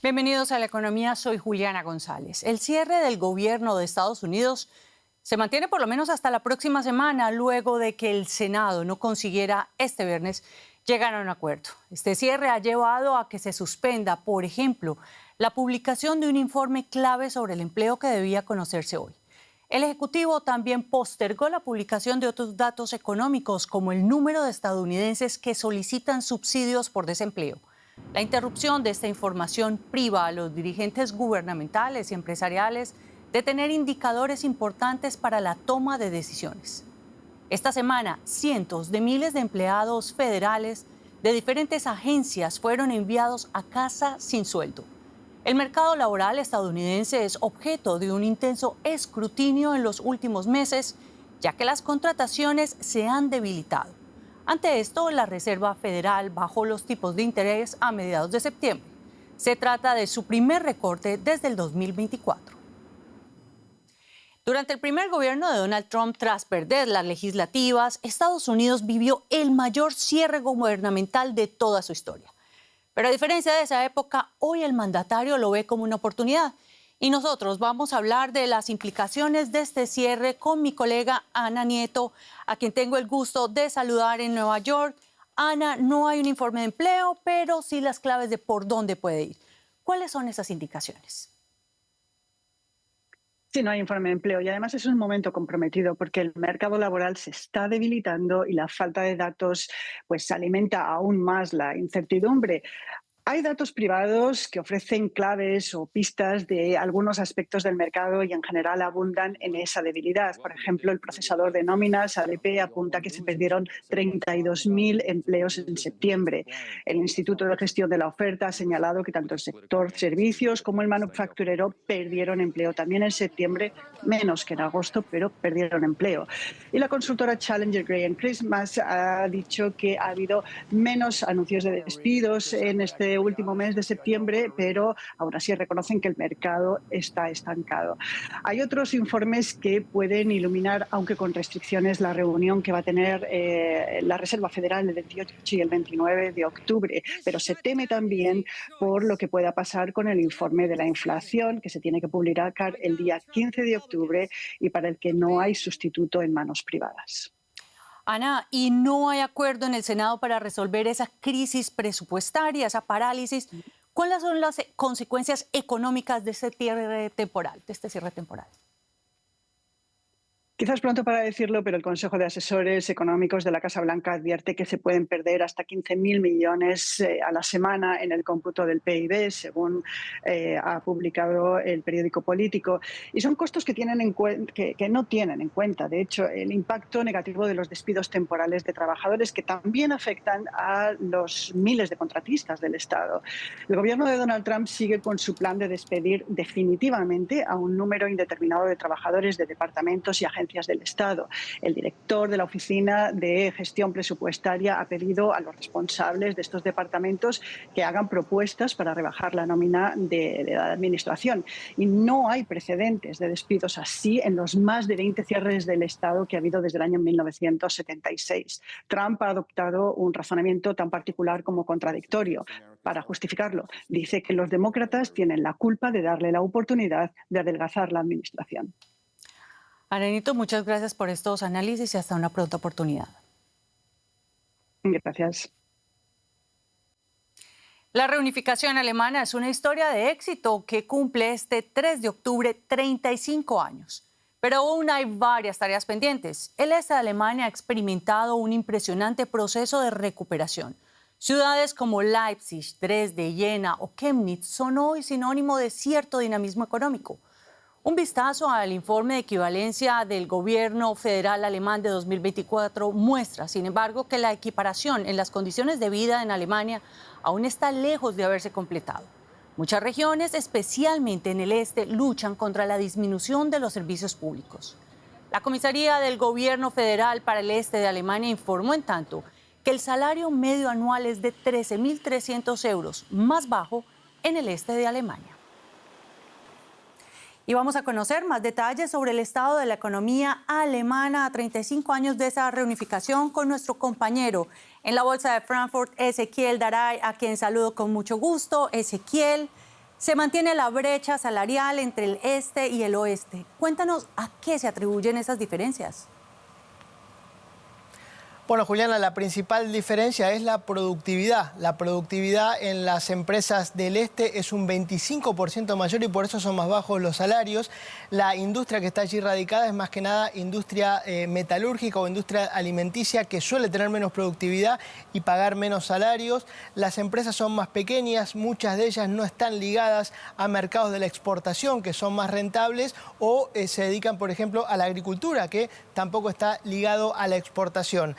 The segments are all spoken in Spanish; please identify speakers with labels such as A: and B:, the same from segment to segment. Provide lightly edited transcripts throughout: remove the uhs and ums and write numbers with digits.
A: Bienvenidos a La Economía, soy Juliana González. El cierre del gobierno de Estados Unidos se mantiene por lo menos hasta la próxima semana, luego de que el Senado no consiguiera este viernes llegar a un acuerdo. Este cierre ha llevado a que se suspenda, por ejemplo, la publicación de un informe clave sobre el empleo que debía conocerse hoy. El Ejecutivo también postergó la publicación de otros datos económicos, como el número de estadounidenses que solicitan subsidios por desempleo. La interrupción de esta información priva a los dirigentes gubernamentales y empresariales de tener indicadores importantes para la toma de decisiones. Esta semana, cientos de miles de empleados federales de diferentes agencias fueron enviados a casa sin sueldo. El mercado laboral estadounidense es objeto de un intenso escrutinio en los últimos meses, ya que las contrataciones se han debilitado. Ante esto, la Reserva Federal bajó los tipos de interés a mediados de septiembre. Se trata de su primer recorte desde el 2024. Durante el primer gobierno de Donald Trump, tras perder las legislativas, Estados Unidos vivió el mayor cierre gubernamental de toda su historia. Pero a diferencia de esa época, hoy el mandatario lo ve como una oportunidad. Y nosotros vamos a hablar de las implicaciones de este cierre con mi colega Ana Nieto, a quien tengo el gusto de saludar en Nueva York. Ana, no hay un informe de empleo, pero sí las claves de por dónde puede ir. ¿Cuáles son esas indicaciones?
B: Sí, no hay informe de empleo y además es un momento comprometido porque el mercado laboral se está debilitando y la falta de datos pues alimenta aún más la incertidumbre. Hay datos privados que ofrecen claves o pistas de algunos aspectos del mercado y en general abundan en esa debilidad. Por ejemplo, el procesador de nóminas, ADP, apunta que se perdieron 32.000 empleos en septiembre. El Instituto de Gestión de la Oferta ha señalado que tanto el sector servicios como el manufacturero perdieron empleo también en septiembre, menos que en agosto, pero perdieron empleo. Y la consultora Challenger Gray Christmas ha dicho que ha habido menos anuncios de despidos en este último mes de septiembre, pero aún así reconocen que el mercado está estancado. Hay otros informes que pueden iluminar, aunque con restricciones, la reunión que va a tener la Reserva Federal el 28 y el 29 de octubre, pero se teme también por lo que pueda pasar con el informe de la inflación, que se tiene que publicar el día 15 de octubre y para el que no hay sustituto en manos privadas.
A: Ana, ¿y no hay acuerdo en el Senado para resolver esa crisis presupuestaria, esa parálisis? ¿Cuáles son las consecuencias económicas de este cierre temporal,
B: Quizás pronto para decirlo, pero el Consejo de Asesores Económicos de la Casa Blanca advierte que se pueden perder hasta 15.000 millones a la semana en el cómputo del PIB, según ha publicado el periódico Político. Y son costos que no tienen en cuenta, de hecho, el impacto negativo de los despidos temporales de trabajadores que también afectan a los miles de contratistas del Estado. El gobierno de Donald Trump sigue con su plan de despedir definitivamente a un número indeterminado de trabajadores de departamentos y agencias del Estado. El director de la Oficina de Gestión Presupuestaria ha pedido a los responsables de estos departamentos que hagan propuestas para rebajar la nómina de la administración. Y no hay precedentes de despidos así en los más de 20 cierres del Estado que ha habido desde el año 1976. Trump ha adoptado un razonamiento tan particular como contradictorio. Para justificarlo, dice que los demócratas tienen la culpa de darle la oportunidad de adelgazar la administración.
A: Arenito, muchas gracias por estos análisis y hasta una pronta oportunidad.
B: Gracias.
A: La reunificación alemana es una historia de éxito que cumple este 3 de octubre 35 años. Pero aún hay varias tareas pendientes. El este de Alemania ha experimentado un impresionante proceso de recuperación. Ciudades como Leipzig, Dresde, Jena o Chemnitz son hoy sinónimo de cierto dinamismo económico. Un vistazo al informe de equivalencia del gobierno federal alemán de 2024 muestra, sin embargo, que la equiparación en las condiciones de vida en Alemania aún está lejos de haberse completado. Muchas regiones, especialmente en el este, luchan contra la disminución de los servicios públicos. La Comisaría del Gobierno Federal para el Este de Alemania informó, en tanto, que el salario medio anual es de 13.300 euros, más bajo en el este de Alemania. Y vamos a conocer más detalles sobre el estado de la economía alemana a 35 años de esa reunificación con nuestro compañero en la Bolsa de Frankfurt, Ezequiel Daray, a quien saludo con mucho gusto. Ezequiel, Se mantiene la brecha salarial entre el este y el oeste. Cuéntanos a qué se atribuyen esas diferencias.
C: Bueno, Juliana, la principal diferencia es la productividad. La productividad en las empresas del este es un 25% mayor y por eso son más bajos los salarios. La industria que está allí radicada es más que nada industria metalúrgica o industria alimenticia que suele tener menos productividad y pagar menos salarios. Las empresas son más pequeñas, muchas de ellas no están ligadas a mercados de la exportación que son más rentables o se dedican, por ejemplo, a la agricultura que tampoco está ligado a la exportación.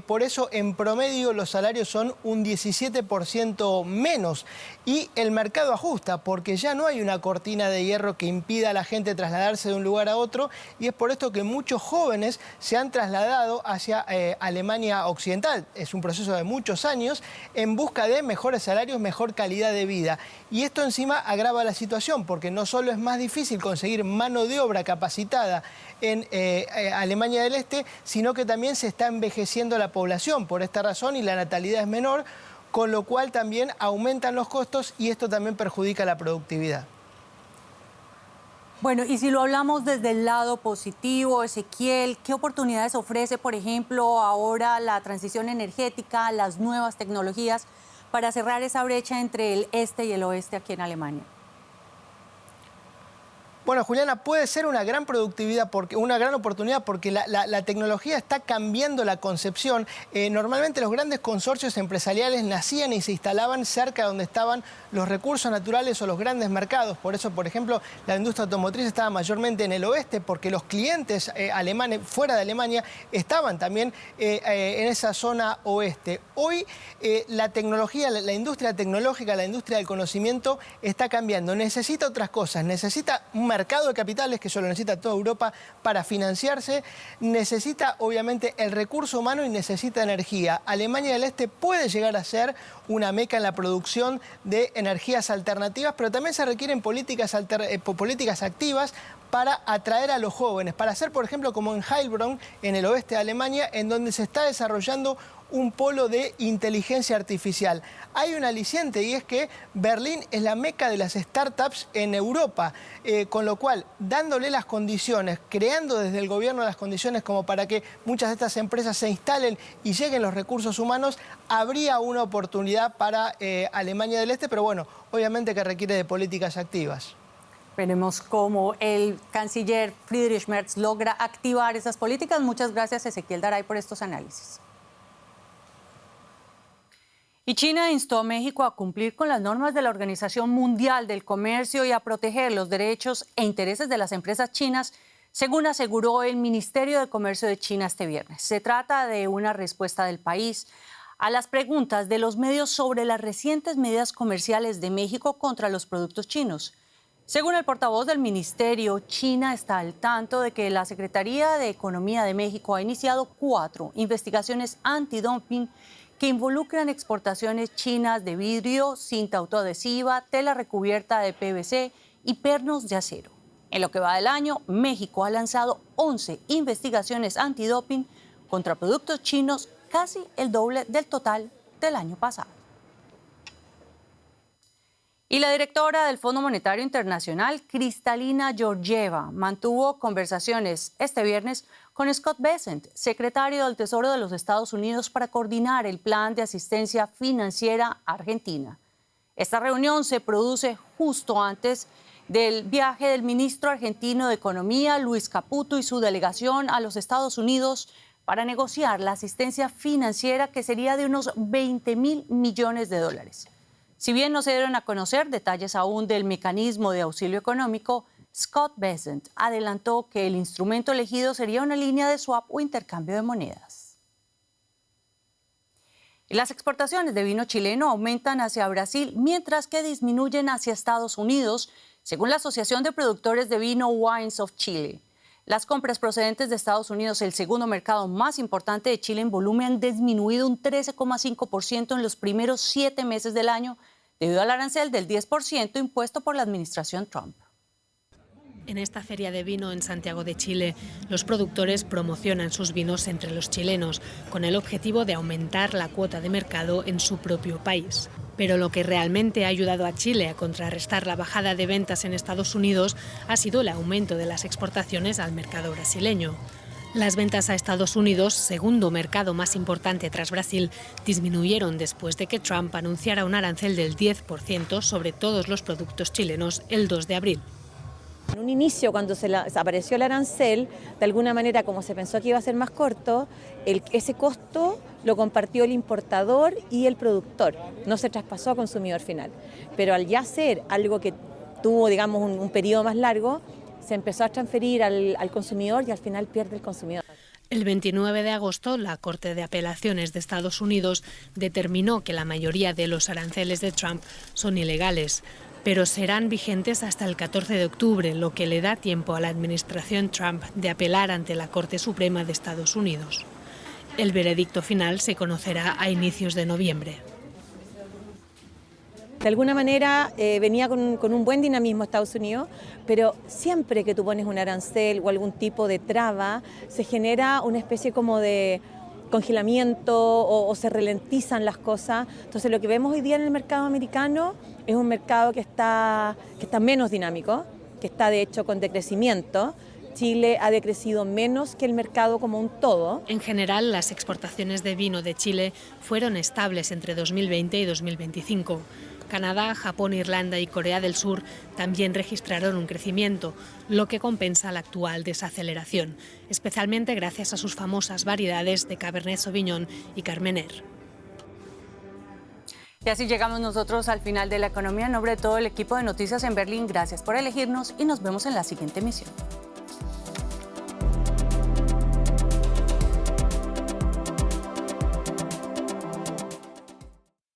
C: Por eso, en promedio, los salarios son un 17% menos y el mercado ajusta porque ya no hay una cortina de hierro que impida a la gente trasladarse de un lugar a otro y es por esto que muchos jóvenes se han trasladado hacia Alemania Occidental. Es un proceso de muchos años en busca de mejores salarios, mejor calidad de vida. Y esto encima agrava la situación porque no solo es más difícil conseguir mano de obra capacitada en Alemania del Este, sino que también se está envejeciendo la población por esta razón y la natalidad es menor, con lo cual también aumentan los costos y esto también perjudica la productividad.
A: Bueno, y si lo hablamos desde el lado positivo, Ezequiel, ¿qué oportunidades ofrece, por ejemplo, ahora la transición energética, las nuevas tecnologías para cerrar esa brecha entre el este y el oeste aquí en Alemania?
C: Bueno, Juliana, puede ser una gran productividad, una gran oportunidad porque la tecnología está cambiando la concepción. Normalmente los grandes consorcios empresariales nacían y se instalaban cerca de donde estaban los recursos naturales o los grandes mercados. Por eso, por ejemplo, la industria automotriz estaba mayormente en el oeste porque los clientes alemanes fuera de Alemania estaban también en esa zona oeste. Hoy la tecnología, la industria tecnológica, la industria del conocimiento está cambiando. Necesita otras cosas, necesita un mercado de capitales, que eso lo necesita toda Europa para financiarse, necesita obviamente el recurso humano y necesita energía. Alemania del Este puede llegar a ser una meca en la producción de energías alternativas, pero también se requieren políticas activas para atraer a los jóvenes, para hacer, por ejemplo, como en Heilbronn, en el oeste de Alemania, en donde se está desarrollando un polo de inteligencia artificial. Hay un aliciente y es que Berlín es la meca de las startups en Europa, con lo cual, dándole las condiciones, creando desde el gobierno las condiciones como para que muchas de estas empresas se instalen y lleguen los recursos humanos, habría una oportunidad para Alemania del Este, pero bueno, obviamente que requiere de políticas activas.
A: Veremos cómo el canciller Friedrich Merz logra activar esas políticas. Muchas gracias, Ezequiel Daray, por estos análisis. Y China instó a México a cumplir con las normas de la Organización Mundial del Comercio y a proteger los derechos e intereses de las empresas chinas, según aseguró el Ministerio de Comercio de China este viernes. Se trata de una respuesta del país a las preguntas de los medios sobre las recientes medidas comerciales de México contra los productos chinos. Según el portavoz del ministerio, China está al tanto de que la Secretaría de Economía de México ha iniciado 4 investigaciones antidumping que involucran exportaciones chinas de vidrio, cinta autoadhesiva, tela recubierta de PVC y pernos de acero. En lo que va del año, México ha lanzado 11 investigaciones antidoping contra productos chinos, casi el doble del total del año pasado. Y la directora del Fondo Monetario Internacional, Kristalina Georgieva, mantuvo conversaciones este viernes con Scott Bessent, secretario del Tesoro de los Estados Unidos, para coordinar el plan de asistencia financiera a Argentina. Esta reunión se produce justo antes del viaje del ministro argentino de Economía, Luis Caputo, y su delegación a los Estados Unidos para negociar la asistencia financiera que sería de unos 20.000 millones de dólares. Si bien no se dieron a conocer detalles aún del mecanismo de auxilio económico, Scott Bessent adelantó que el instrumento elegido sería una línea de swap o intercambio de monedas. Y las exportaciones de vino chileno aumentan hacia Brasil, mientras que disminuyen hacia Estados Unidos, según la Asociación de Productores de Vino Wines of Chile. Las compras procedentes de Estados Unidos, el segundo mercado más importante de Chile en volumen, han disminuido un 13,5% en los primeros 7 meses del año, debido al arancel del 10% impuesto por la administración Trump.
D: En esta feria de vino en Santiago de Chile, los productores promocionan sus vinos entre los chilenos, con el objetivo de aumentar la cuota de mercado en su propio país. Pero lo que realmente ha ayudado a Chile a contrarrestar la bajada de ventas en Estados Unidos ha sido el aumento de las exportaciones al mercado brasileño. Las ventas a Estados Unidos, segundo mercado más importante tras Brasil, disminuyeron después de que Trump anunciara un arancel del 10% sobre todos los productos chilenos el 2 de abril.
E: En un inicio, cuando apareció el arancel, de alguna manera, como se pensó que iba a ser más corto, ese costo lo compartió el importador y el productor, no se traspasó a consumidor final. Pero al ya ser algo que tuvo, digamos, un periodo más largo, se empezó a transferir al consumidor y al final pierde el consumidor.
D: El 29 de agosto, la Corte de Apelaciones de Estados Unidos determinó que la mayoría de los aranceles de Trump son ilegales, pero serán vigentes hasta el 14 de octubre, lo que le da tiempo a la administración Trump de apelar ante la Corte Suprema de Estados Unidos. El veredicto final se conocerá a inicios de noviembre.
E: De alguna manera venía con un buen dinamismo Estados Unidos, pero siempre que tú pones un arancel o algún tipo de traba, se genera una especie como de congelamiento o se ralentizan las cosas. Entonces lo que vemos hoy día en el mercado americano es un mercado que está menos dinámico, que está de hecho con decrecimiento. Chile ha decrecido menos que el mercado como un todo.
D: En general, las exportaciones de vino de Chile fueron estables entre 2020 y 2025. Canadá, Japón, Irlanda y Corea del Sur también registraron un crecimiento, lo que compensa la actual desaceleración, especialmente gracias a sus famosas variedades de Cabernet Sauvignon y Carmener.
A: Y así llegamos nosotros al final de La Economía. En nombre de todo el equipo de Noticias en Berlín, gracias por elegirnos y nos vemos en la siguiente emisión.